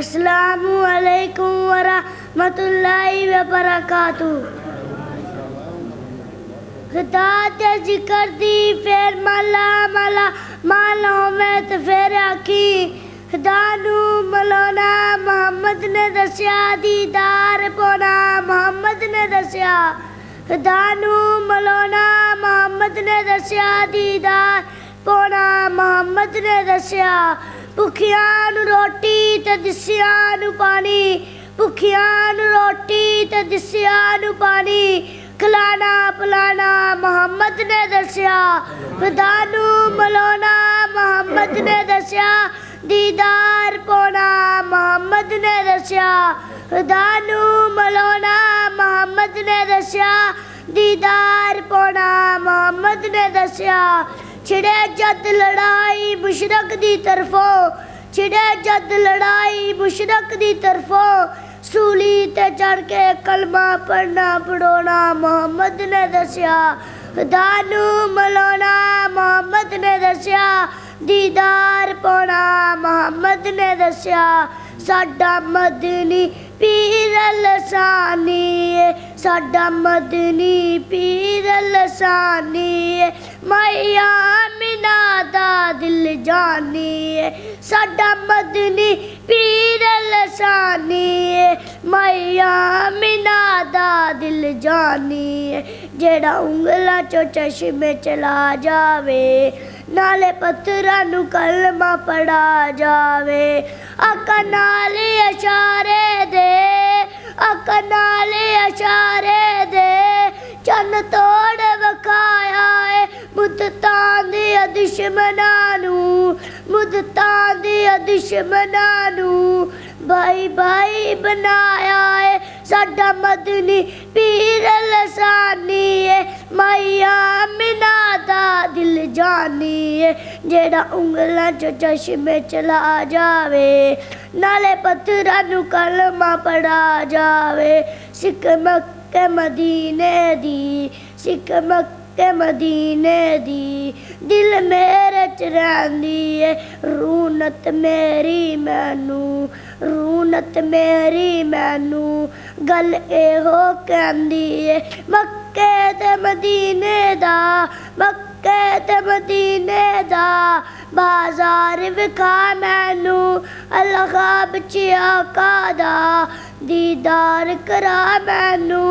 अस्सलामु अलैकुम वरहमतुल्लाहि वबरकातुहू। खुदा ते जिक्र दी फिर मला मला माल होवे ते फिर आखी। खुदा नू मलौना मोहम्मद ने दस्या दीदार पौना मोहम्मद ने दस्या। खुदा नू मलौना मोहम्मद ने दस्या दीदार पौना मोहम्मद ने दस्या। भुखियां नू रोटी ते दिसियां नू पानी, भुखियां नू रोटी ते दिसियां नू पानी, खिलाना पिलाना मोहम्मद ने दस्या। खुदा नू मलौना मोहम्मद ने दस्या दीदार पौना मोहम्मद ने दस्या। खुदा नू मलौना मोहम्मद ने दस्या दीदार पौना मोहम्मद ने दस्या। छिड़े जद लड़ाई मुशरक दी तरफों, छिड़े जद लड़ाई मुशरक दी तरफों, सूली ते चढ़ के कलमा पढ़ना पढ़ोना मोहम्मद ने दस्या। खुदा नू मलौना मोहम्मद ने दस्या दीदार पौना मोहम्मद ने दस्या। साडा मदनी पीर लसानी, साडा मदनी पीर लसानी, मैया आमिना दा दिल जानी। साडा मदनी पीर लसानी, मैया आमिना दा दिल जानी। जेड़ा उंगला चो चश्मे चला जावे, नाले पत्थरां नू कलमा पढ़ा जावे। आका नाले इशारे दे, आका नाले इशारे दे, चन्न तोड़ वखाया है मुद्दतां दे दुश्मनां नू, मुद्दतां दे दुश्मनां नू भाई भाई बनाया है। साडा मदनी पीर लसानी है, मैया आमिना दा दिल जानी है। जेड़ा उंगलां चो चश्मे चला जावे, नाले पत्थरां नू कलमा पढ़ा जावे। सिख मक्के मदीने दी, सिख मक्के मदीने दी, दिल मेरे च रहिंदी है। रूनत मेरी मैनू, रूनत मेरी मैनू गल एहो कहंदी है। मक्के ते मदीने दा, मक्के ते मदीने दा, बाजार विखा मैनू अल्लाह ख्वाब च आका दा दीदार करा मैनू।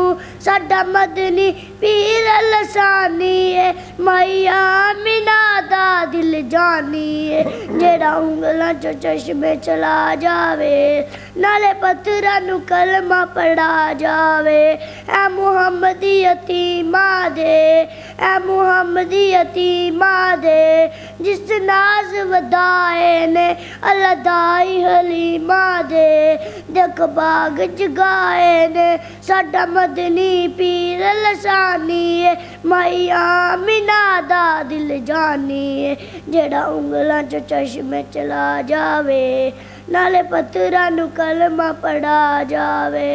साडा मदनी पीर लसानी है, मैया आमिना दा दिल जानी है। जेड़ा उंगलां चो चश्मे चला जावे, नाले पत्थरां नू कलमा पढ़ा जावे। ऐ मुहम्मदी यतीमा दे, ऐ मुहम्मदी यतीमा दे, जिस नाज वदाए ने अल्लाह दाई हलीमा दे, देख बाग जगाए ने साडा मदनी पीर लसानी है, मैया आमिना दा दिल जानी है। जेड़ा उंगलां चो चश्मे चला जावे, नाले पत्थरां नू कलमा पढ़ा जावे।